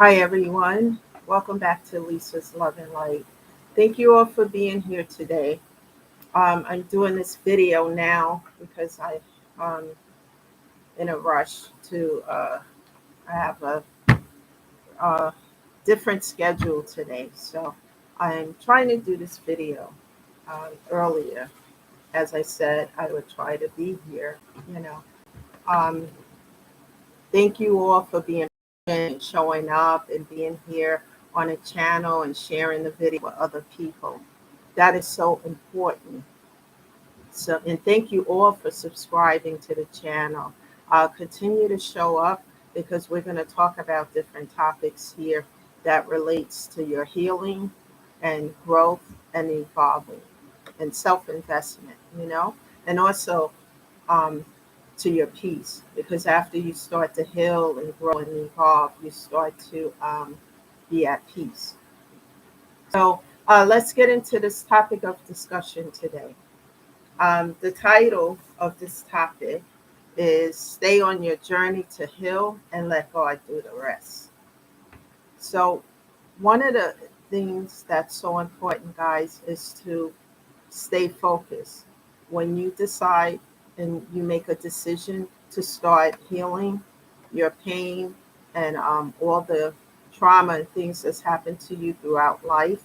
Hi, everyone. Welcome back to Lisa's Love and Light. Thank you all for being here today. I'm doing this video now because I'm in a rush to. I have a different schedule today, so I'm trying to do this video earlier. As I said, I would try to be here. You know, um, thank you all for being patient and showing up and being here on a channel and sharing the video with other people. That is so important. So, and thank you all for subscribing to the channel. Continue to show up because we're going to talk about different topics here that relates to your healing and growth and evolving and self-investment, and also um, to your peace. Because after you start to heal and grow and evolve, you start to be at peace. So let's get into this topic of discussion today. The title of this topic is Stay on Your Journey to Heal and Let God Do the Rest. So, one of the things that's so important, guys, is to stay focused. When you decide and you make a decision to start healing your pain and all the trauma and things that's happened to you throughout life,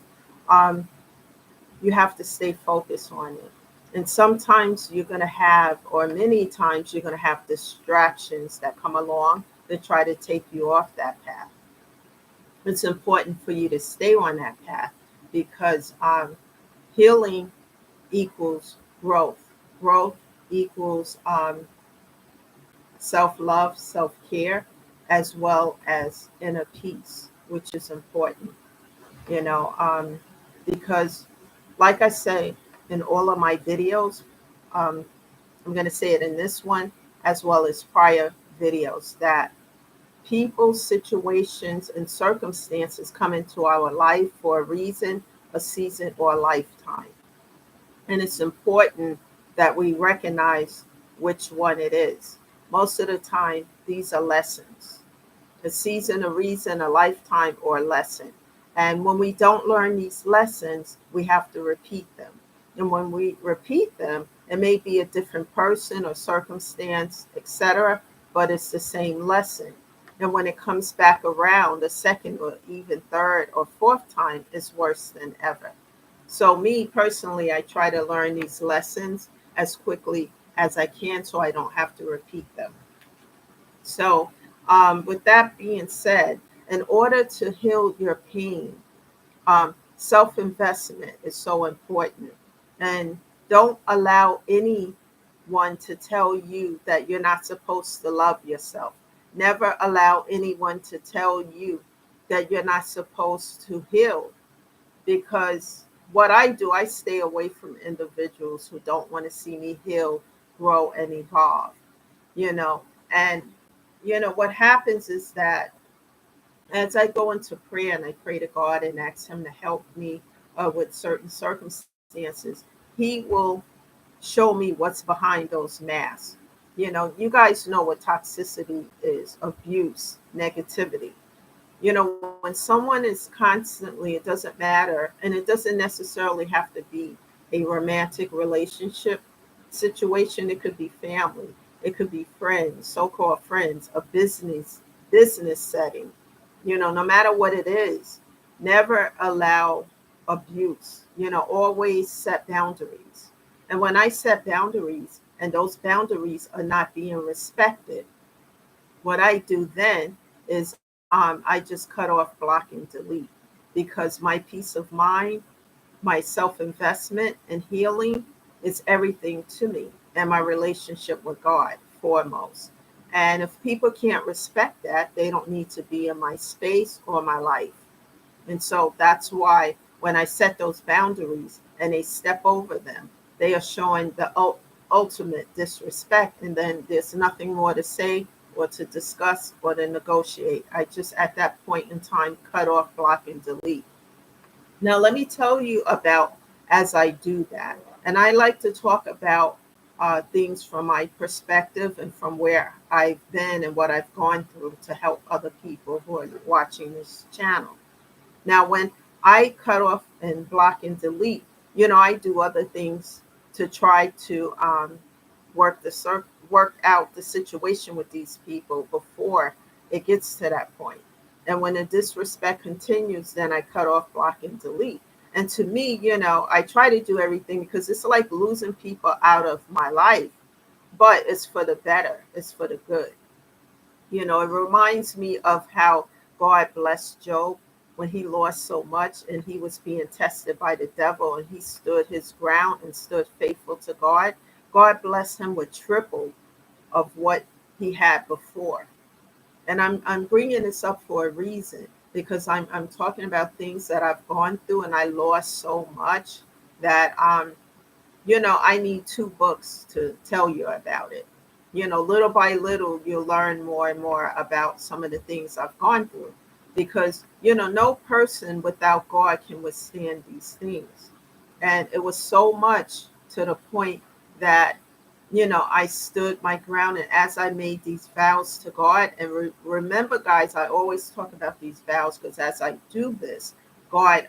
um, you have to stay focused on it. And sometimes you're going to have, or many times you're going to have distractions that come along that try to take you off that path. It's important for you to stay on that path because healing equals growth. Growth equals self love, self care, as well as inner peace, which is important, you know, um, because, like I say in all of my videos, um, I'm going to say it in this one as well as prior videos that people, situations, and circumstances come into our life for a reason, a season, or a lifetime. And it's important that we recognize which one it is. Most of the time, these are lessons: a season, a reason, a lifetime, or a lesson. And when we don't learn these lessons, we have to repeat them. And when we repeat them, it may be a different person or circumstance, etc., but it's the same lesson. And when it comes back around the second or even third or fourth time, it's worse than ever. So, me personally, I try to learn these lessons as quickly as I can so I don't have to repeat them. So, with that being said, in order to heal your pain, self investment is so important. And don't allow anyone to tell you that you're not supposed to love yourself. Never allow anyone to tell you that you're not supposed to heal because what I do, I stay away from individuals who don't want to see me heal, grow, and evolve, you know. And what happens is that as I go into prayer and I pray to God and ask Him to help me with certain circumstances, He will show me what's behind those masks. You guys know what toxicity is: abuse, negativity. When someone is constantly, it doesn't matter, and it doesn't necessarily have to be a romantic relationship situation. It could be family, it could be friends, so-called friends, a business setting. No matter what it is, never allow abuse. Always set boundaries. And when I set boundaries and those boundaries are not being respected, what I do then is I just cut off, block, and delete because my peace of mind, my self investment, and healing is everything to me, and my relationship with God foremost. And if people can't respect that, they don't need to be in my space or my life. And so that's why when I set those boundaries and they step over them, they are showing the ultimate disrespect. And then there's nothing more to say or to discuss or to negotiate. I just, at that point in time, cut off, block, and delete. Now, let me tell you about as I do that. And I like to talk about things from my perspective and from where I've been and what I've gone through to help other people who are watching this channel. Now, when I cut off and block and delete, I do other things to try to work out the situation with these people before it gets to that point. And when the disrespect continues, then I cut off, block, and delete. And to me, I try to do everything because it's like losing people out of my life, but it's for the better, it's for the good. It reminds me of how God blessed Job when he lost so much and he was being tested by the devil and he stood his ground and stood faithful to God. God blessed him with triple of what he had before. And I'm bringing this up for a reason because I'm talking about things that I've gone through and I lost so much that I need two books to tell you about it. Little by little, you'll learn more and more about some of the things I've gone through because, no person without God can withstand these things. And it was so much to the point that, I stood my ground. And as I made these vows to God, and remember, guys, I always talk about these vows because as I do this, God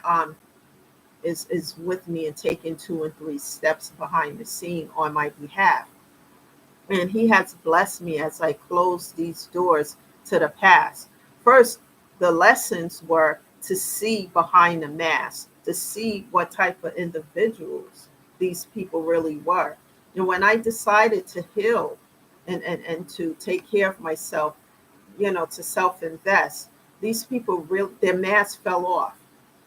is with me and taking 2 and 3 steps behind the scene on my behalf. And he has blessed me as I close these doors to the past. First, the lessons were to see behind the mask, to see what type of individuals these people really were. And when I decided to heal and to take care of myself, to self-invest, these people really, their mask fell off.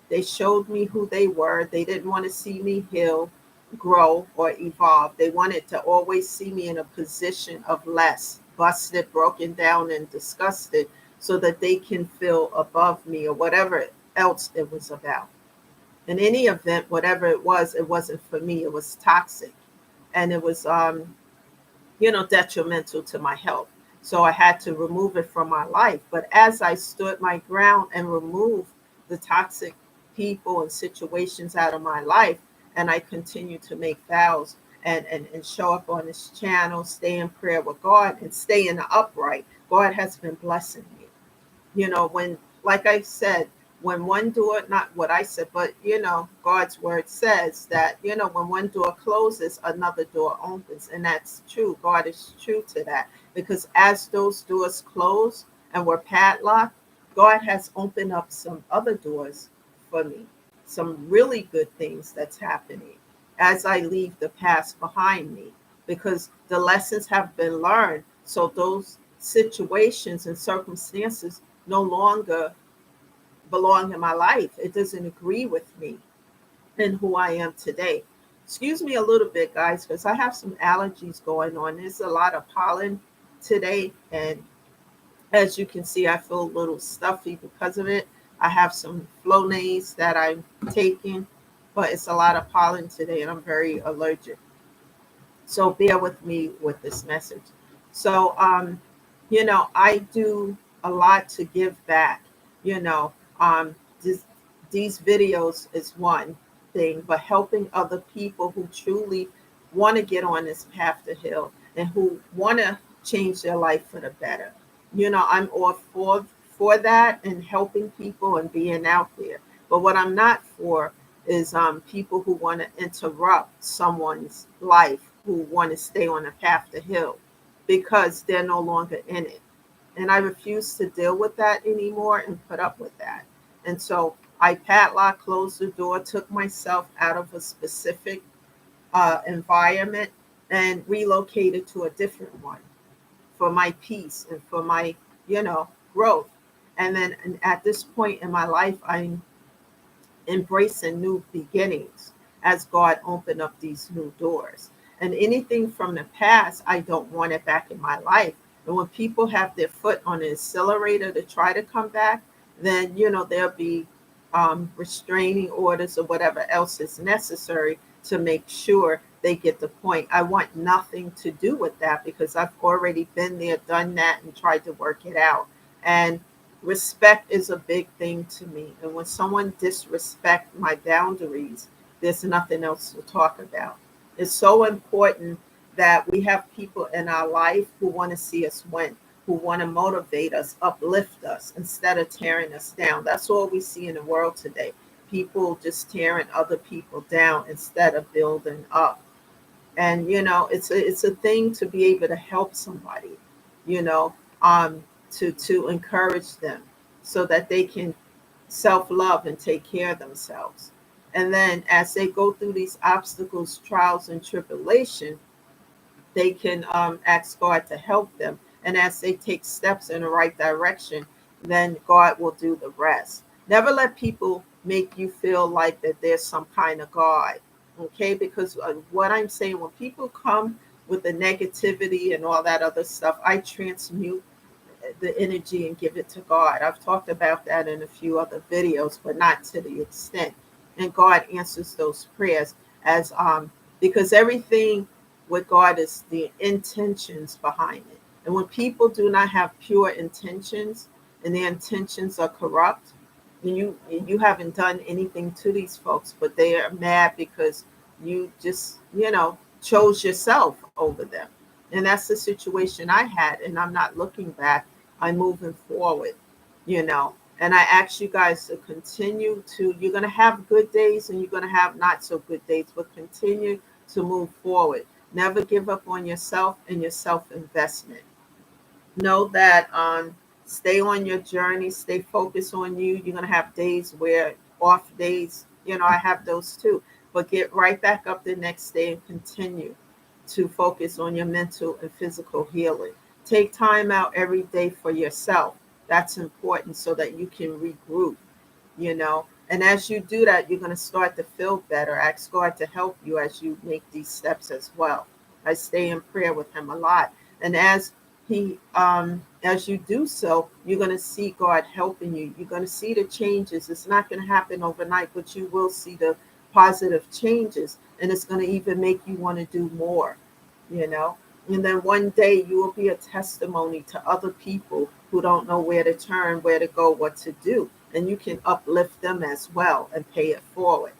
They showed me who they were. They didn't want to see me heal, grow, or evolve. They wanted to always see me in a position of less, busted, broken down, and disgusted so that they can feel above me or whatever else it was about. In any event, whatever it wasn't for me. It was toxic and it was, detrimental to my health. So I had to remove it from my life. But as I stood my ground and removed the toxic people and situations out of my life, and I continue to make vows and show up on this channel, stay in prayer with God and stay in the upright, God has been blessing me. When, like I said, when one door, not what I said, but God's word says that, when one door closes, another door opens. And that's true. God is true to that. Because as those doors close and were padlocked, God has opened up some other doors for me. Some really good things that's happening as I leave the past behind me. Because the lessons have been learned. So those situations and circumstances no longer belong in my life. It doesn't agree with me and who I am today. Excuse me a little bit, guys, because I have some allergies going on. There's a lot of pollen today, and as you can see, I feel a little stuffy because of it. I have some Flonase that I'm taking, but it's a lot of pollen today, and I'm very allergic. So bear with me with this message. So, I do a lot to give back. You know, this, these videos is one thing, but helping other people who truly want to get on this path to heal and who want to change their life for the better. I'm all for that and helping people and being out there. But what I'm not for is people who want to interrupt someone's life, who want to stay on the path to heal because they're no longer in it. And I refuse to deal with that anymore and put up with that. And so I padlocked, closed the door, took myself out of a specific environment and relocated to a different one for my peace and for my, growth. And then at this point in my life, I'm embracing new beginnings as God opened up these new doors. And anything from the past, I don't want it back in my life. And when people have their foot on the accelerator to try to come back, then, there'll be restraining orders or whatever else is necessary to make sure they get the point. I want nothing to do with that because I've already been there, done that, and tried to work it out. And respect is a big thing to me. And when someone disrespects my boundaries, there's nothing else to talk about. It's so important that we have people in our life who want to see us win, who want to motivate us, uplift us instead of tearing us down. That's all we see in the world today. People just tearing other people down instead of building up. And it's a thing to be able to help somebody, you know, to encourage them so that they can self-love and take care of themselves. And then as they go through these obstacles, trials, and tribulation, they can ask God to help them. And as they take steps in the right direction, then God will do the rest. Never let people make you feel like that there's some kind of God, okay? Because what I'm saying, when people come with the negativity and all that other stuff, I transmute the energy and give it to God. I've talked about that in a few other videos, but not to the extent. And God answers those prayers as because everything with God is the intentions behind it. And when people do not have pure intentions and their intentions are corrupt, and you haven't done anything to these folks, but they are mad because you just, chose yourself over them. And that's the situation I had, and I'm not looking back. I'm moving forward, you know. And I ask you guys to continue to, you're going to have good days and you're going to have not so good days, but continue to move forward. Never give up on yourself and your self investment. Know that stay on your journey, stay focused on you. You're going to have days where off days, I have those too. But get right back up the next day and continue to focus on your mental and physical healing. Take time out every day for yourself. That's important so that you can regroup, you know. And as you do that, you're going to start to feel better. Ask God to help you as you make these steps as well. I stay in prayer with Him a lot. And as you do so, you're going to see God helping you. You're going to see the changes. It's not going to happen overnight, but you will see the positive changes. And it's going to even make you want to do more, you know. And then one day you will be a testimony to other people who don't know where to turn, where to go, what to do. And you can uplift them as well and pay it forward.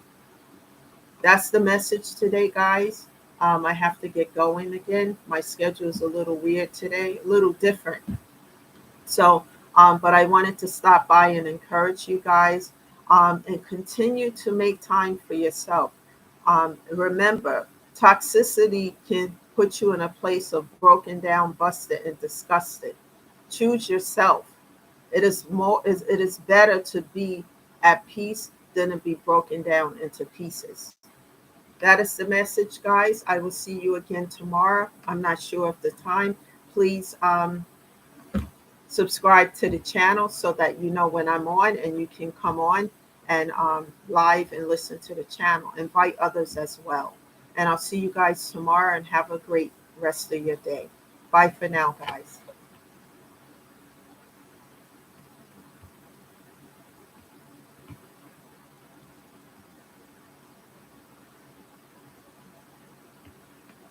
That's the message today, guys. I have to get going again. My schedule is a little weird today, a little different. So, but I wanted to stop by and encourage you guys and continue to make time for yourself. Remember, toxicity can put you in a place of broken down, busted, and disgusted. Choose yourself. It is better to be at peace than to be broken down into pieces. That is the message, guys. I will see you again tomorrow. I'm not sure of the time. Please subscribe to the channel so that you know when I'm on and you can come on and live and listen to the channel. Invite others as well. And I'll see you guys tomorrow and have a great rest of your day. Bye for now, guys.